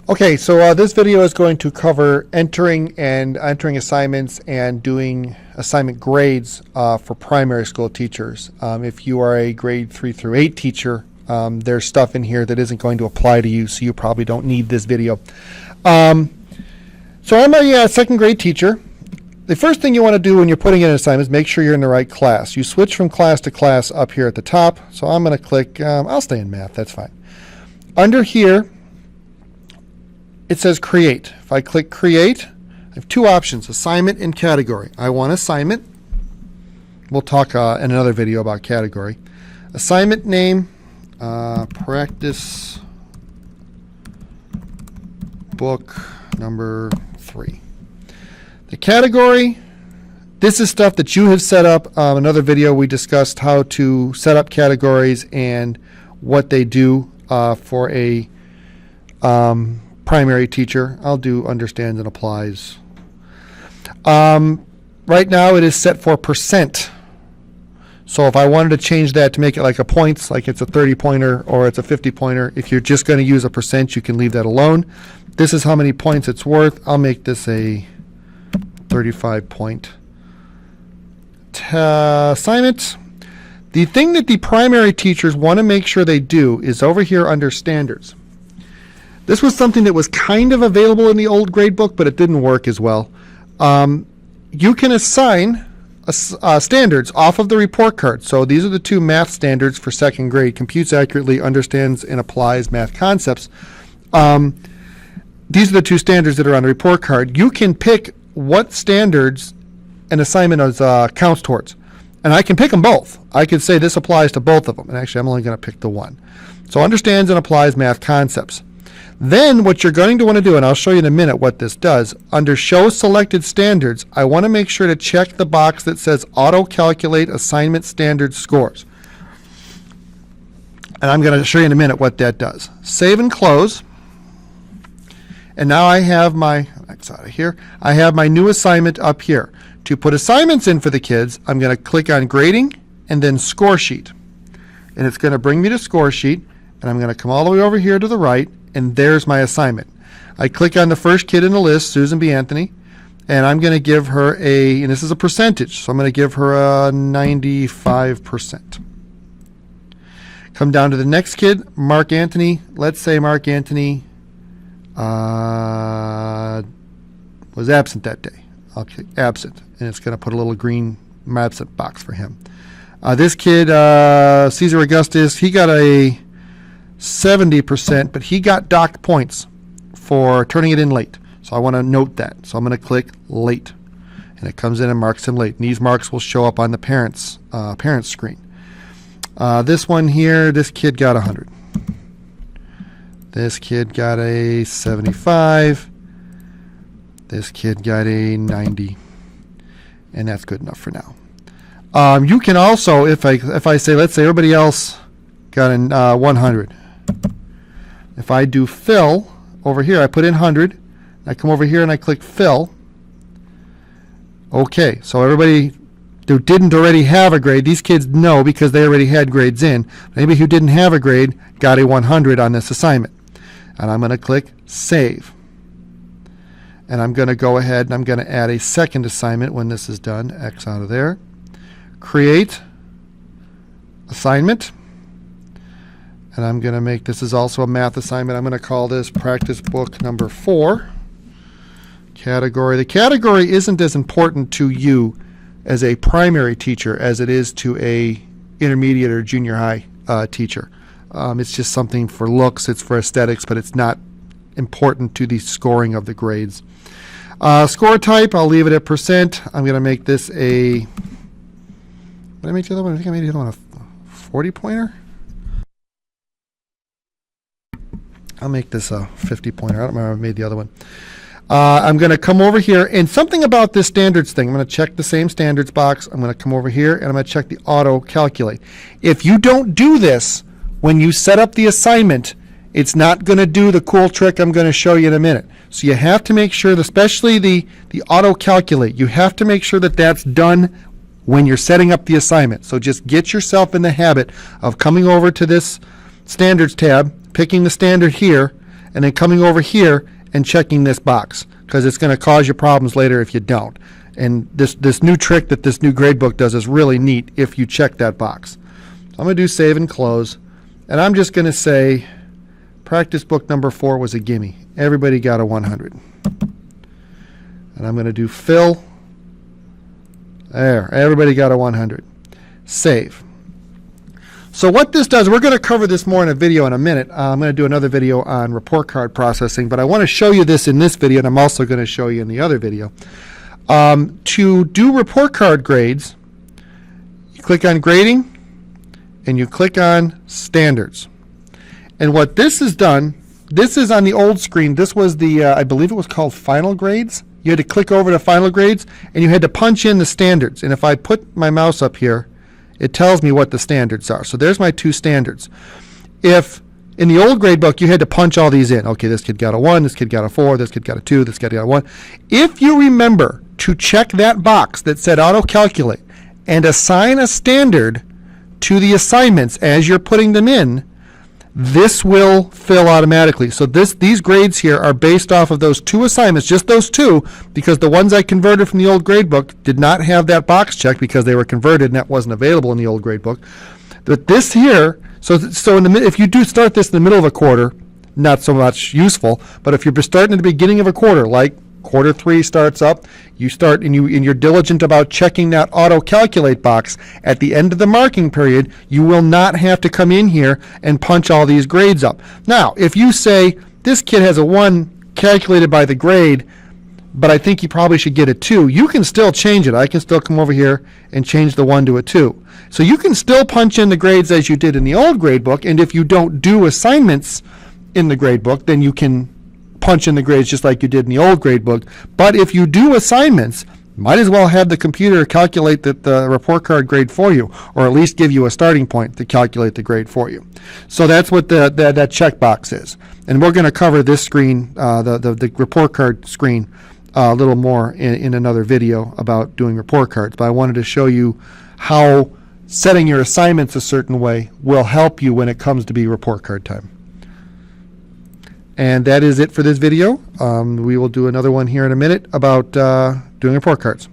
Okay, so this video is going to cover entering assignments and doing assignment grades for primary school teachers. If you are a grade 3 through 8 teacher, there's stuff in here that isn't going to apply to you, so you probably don't need this video. So I'm a second grade teacher. The first thing you want to do when you're putting in an assignment is make sure you're in the right class. You switch from class to class up here at the top. So I'm going to click, I'll stay in math, that's fine. Under here, it says create. If I click create, I have two options, assignment and category. I want assignment. We'll talk in another video about category. Assignment name, practice book number 3. The category, this is stuff that you have set up. Another video we discussed how to set up categories and what they do for a primary teacher. I'll do understands and applies. Right now it is set for percent. So if I wanted to change that to make it like a points, like it's a 30-pointer or it's a 50-pointer, if you're just going to use a percent, you can leave that alone. This is how many points it's worth. I'll make this a 35-point assignment. The thing that the primary teachers want to make sure they do is over here under standards. This was something that was kind of available in the old grade book, but it didn't work as well. You can assign standards off of the report card. So these are the two math standards for second grade: computes accurately, understands and applies math concepts. These are the two standards that are on the report card. You can pick what standards an assignment is, counts towards. And I can pick them both. I could say this applies to both of them. And actually, I'm only going to pick the one. So understands and applies math concepts. Then what you're going to want to do, and I'll show you in a minute what this does, under show selected standards, I want to make sure to check the box that says auto calculate assignment standard scores. And I'm going to show you in a minute what that does. Save and close. And now I have my, X out of here, I have my new assignment up here. To put assignments in for the kids, I'm going to click on grading and then score sheet. And it's going to bring me to score sheet, and I'm going to come all the way over here to the right, and there's my assignment. I click on the first kid in the list, Susan B. Anthony, and I'm going to give her a, and this is a percentage, so I'm going to give her a 95%. Come down to the next kid, Mark Anthony. Let's say Mark Anthony was absent that day. Okay, absent, and it's going to put a little green absent box for him. This kid, Caesar Augustus, he got a 70%, but he got docked points for turning it in late. So I want to note that. So I'm going to click late, and it comes in and marks him late. And these marks will show up on the parents screen. This one here, this kid got 100. This kid got a 75. This kid got a 90. And that's good enough for now. You can also, if I say, let's say everybody else got a 100. If I do fill over here, I put in 100. I come over here and I click fill. Okay, so everybody who didn't already have a grade, these kids know because they already had grades in. Anybody who didn't have a grade got a 100 on this assignment. And I'm going to click save. And I'm going to go ahead and I'm going to add a second assignment when this is done. X out of there. Create assignment. And I'm going to make, this is also a math assignment. I'm going to call this practice book number 4. Category. The category isn't as important to you as a primary teacher as it is to a intermediate or junior high teacher. It's just something for looks, it's for aesthetics, but it's not important to the scoring of the grades. Score type, I'll leave it at percent. I'm going to make this a, what did I make the other one? I think I made the other one a 40-pointer. I'll make this a 50-pointer. I don't remember if I made the other one. I'm going to come over here, and something about this standards thing, I'm going to check the same standards box. I'm going to come over here, and I'm going to check the auto calculate. If you don't do this when you set up the assignment, it's not going to do the cool trick I'm going to show you in a minute. So you have to make sure, especially the auto calculate, you have to make sure that that's done when you're setting up the assignment. So just get yourself in the habit of coming over to this standards tab, picking the standard here, and then coming over here and checking this box, because it's going to cause you problems later if you don't. And this new trick that this new gradebook does is really neat if you check that box. So I'm going to do save and close, and I'm just going to say practice book number 4 was a gimme. Everybody got a 100. And I'm going to do fill. There, everybody got a 100. Save. So what this does, we're going to cover this more in a video in a minute. I'm going to do another video on report card processing, but I want to show you this in this video, and I'm also going to show you in the other video. To do report card grades, you click on grading, and you click on standards. And what this has done, this is on the old screen. This was the, I believe it was called final grades. You had to click over to final grades, and you had to punch in the standards. And if I put my mouse up here, it tells me what the standards are. So there's my 2 standards. If in the old grade book you had to punch all these in, okay, this kid got a 1, this kid got a 4, this kid got a 2, this kid got a 1. If you remember to check that box that said auto calculate and assign a standard to the assignments as you're putting them in, this will fill automatically. So these grades here are based off of those 2 assignments, just those 2, because the ones I converted from the old grade book did not have that box checked because they were converted and that wasn't available in the old grade book. But this here, so in the if you do start this in the middle of a quarter, not so much useful, but if you're starting at the beginning of a quarter, like quarter 3 starts up, you start and you're diligent about checking that auto calculate box at the end of the marking period, you will not have to come in here and punch all these grades up. Now, if you say this kid has a 1 calculated by the grade, but I think he probably should get a 2, you can still change it. I can still come over here and change the 1 to a 2. So you can still punch in the grades as you did in the old grade book, and if you don't do assignments in the grade book, then you can punch in the grades just like you did in the old grade book. But if you do assignments, might as well have the computer calculate the report card grade for you, or at least give you a starting point to calculate the grade for you. So that's what that checkbox is. And we're going to cover this screen, the report card screen, a little more in another video about doing report cards. But I wanted to show you how setting your assignments a certain way will help you when it comes to be report card time. And that is it for this video. We will do another one here in a minute about doing report cards.